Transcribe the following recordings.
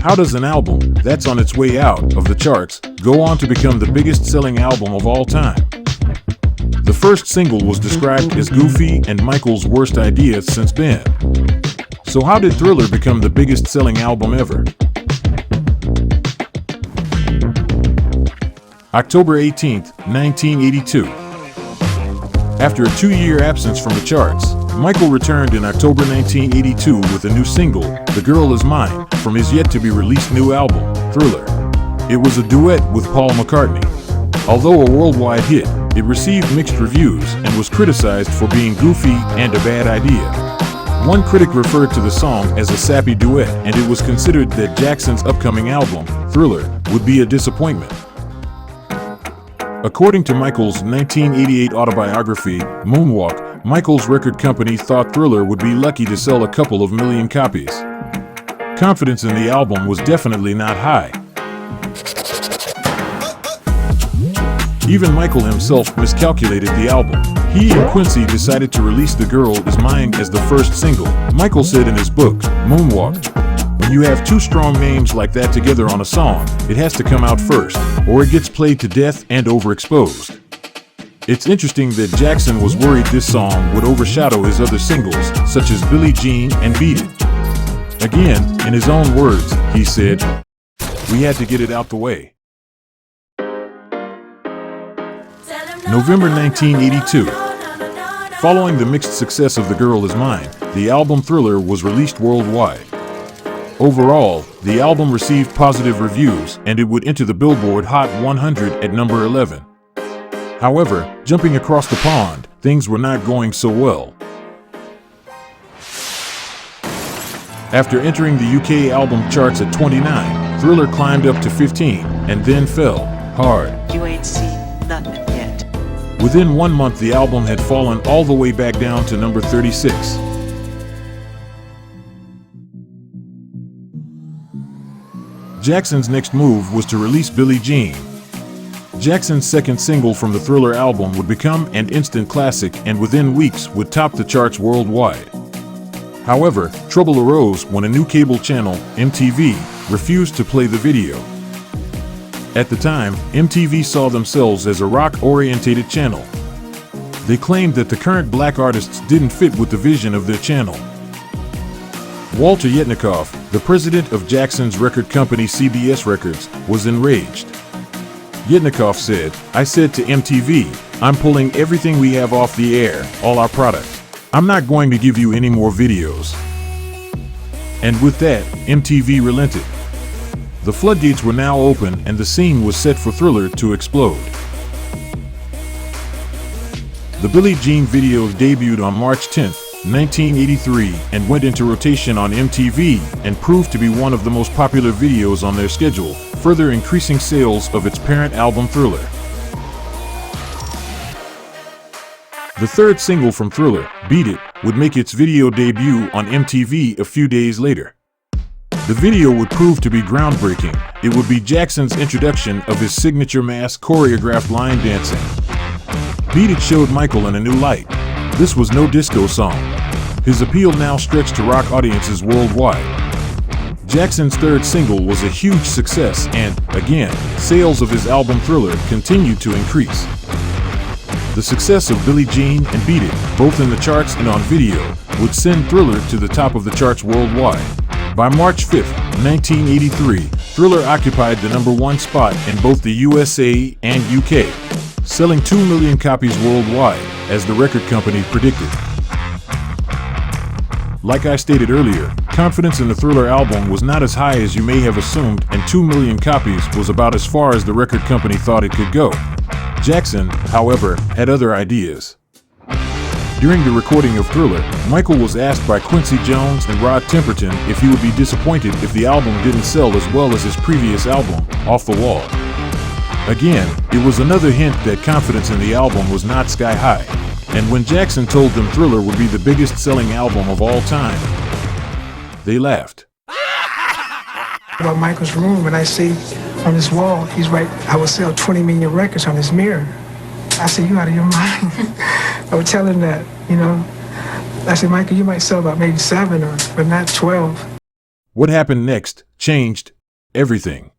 How does an album that's on its way out of the charts go on to become the biggest selling album of all time? The first single was described as goofy and Michael's worst idea since then. So how did Thriller become the biggest selling album ever? October 18th, 1982. After a 2-year absence from the charts, Michael returned in October 1982 with a new single, The Girl Is Mine, from his yet-to-be-released new album, Thriller. It was a duet with Paul McCartney. Although a worldwide hit, it received mixed reviews and was criticized for being goofy and a bad idea. One critic referred to the song as a sappy duet, and it was considered that Jackson's upcoming album, Thriller, would be a disappointment. According to Michael's 1988 autobiography, Moonwalk, Michael's record company thought Thriller would be lucky to sell a couple of million copies. Confidence in the album was definitely not high. Even Michael himself miscalculated the album. He and Quincy decided to release The Girl Is Mine as the first single. Michael said in his book, Moonwalk, "When you have two strong names like that together on a song, it has to come out first, or it gets played to death and overexposed." It's interesting that Jackson was worried this song would overshadow his other singles, such as Billie Jean and Beat It. Again, in his own words, he said, "We had to get it out the way." November 1982. Following the mixed success of The Girl Is Mine, the album Thriller was released worldwide. Overall, the album received positive reviews and it would enter the Billboard Hot 100 at number 11. However, jumping across the pond, things were not going so well. After entering the UK album charts at 29, Thriller climbed up to 15 and then fell hard. You ain't seen nothing yet. Within 1 month, the album had fallen all the way back down to number 36. Jackson's next move was to release Billie Jean. Jackson's second single from the Thriller album would become an instant classic and within weeks would top the charts worldwide. However, trouble arose when a new cable channel, MTV, refused to play the video. At the time, MTV saw themselves as a rock-orientated channel. They claimed that the current black artists didn't fit with the vision of their channel. Walter Yetnikoff, the president of Jackson's record company CBS Records, was enraged. Yetnikoff said, "I said to MTV, I'm pulling everything we have off the air, all our product. I'm not going to give you any more videos." And with that, MTV relented. The floodgates were now open and the scene was set for Thriller to explode. The Billie Jean video debuted on March 10, 1983 and went into rotation on MTV and proved to be one of the most popular videos on their schedule, further increasing sales of its parent album Thriller. The third single from Thriller, Beat It, would make its video debut on MTV a few days later. The video would prove to be groundbreaking. It would be Jackson's introduction of his signature mass choreographed line dancing. Beat It showed Michael in a new light. This was no disco song. His appeal now stretched to rock audiences worldwide. Jackson's third single was a huge success and, again, sales of his album Thriller continued to increase. The success of Billie Jean and Beat It, both in the charts and on video, would send Thriller to the top of the charts worldwide. By March 5, 1983, Thriller occupied the number 1 spot in both the USA and UK, selling 2 million copies worldwide, as the record company predicted. Like I stated earlier, confidence in the Thriller album was not as high as you may have assumed, and 2 million copies was about as far as the record company thought it could go. Jackson, however, had other ideas. During the recording of Thriller, Michael was asked by Quincy Jones and Rod Temperton if he would be disappointed if the album didn't sell as well as his previous album, Off the Wall. Again, it was another hint that confidence in the album was not sky high. And when Jackson told them Thriller would be the biggest selling album of all time, they laughed. About Michael's room, and I see on his wall, he's right, I will sell 20 million records on his mirror. I said, "You out of your mind." I would tell him that, you know. I said, "Michael, you might sell about maybe 7 but not 12. What happened next changed everything.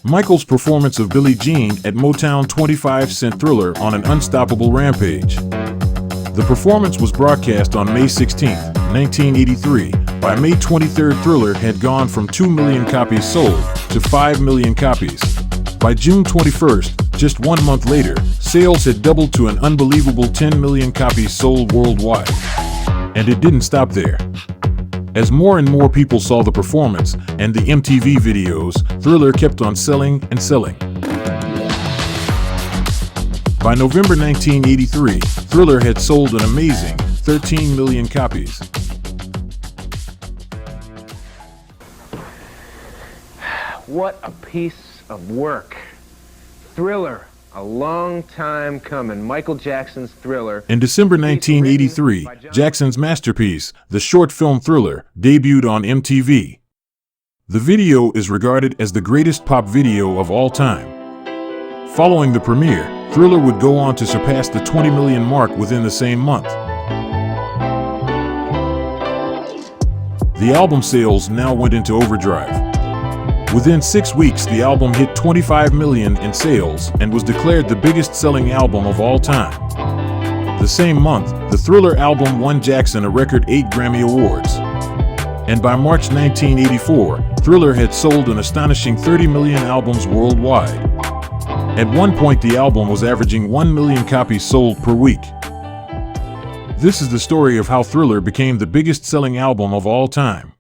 Michael's performance of Billie Jean at Motown 25 sent Thriller on an unstoppable rampage. The performance was broadcast on May 16, 1983. By May 23, Thriller had gone from 2 million copies sold to 5 million copies. By June 21, just 1 month later, sales had doubled to an unbelievable 10 million copies sold worldwide. And it didn't stop there. As more and more people saw the performance and the MTV videos, Thriller kept on selling and selling. By November 1983, Thriller had sold an amazing 13 million copies. What a piece of work. Thriller, a long time coming. Michael Jackson's Thriller. In December 1983, Jackson's masterpiece, the short film Thriller, debuted on MTV. The video is regarded as the greatest pop video of all time. Following the premiere, Thriller would go on to surpass the 20 million mark within the same month. The album sales now went into overdrive. Within 6 weeks, the album hit 25 million in sales and was declared the biggest selling album of all time. The same month, the Thriller album won Jackson a record 8 Grammy Awards. And by March 1984, Thriller had sold an astonishing 30 million albums worldwide. At one point, the album was averaging 1 million copies sold per week. This is the story of how Thriller became the biggest selling album of all time.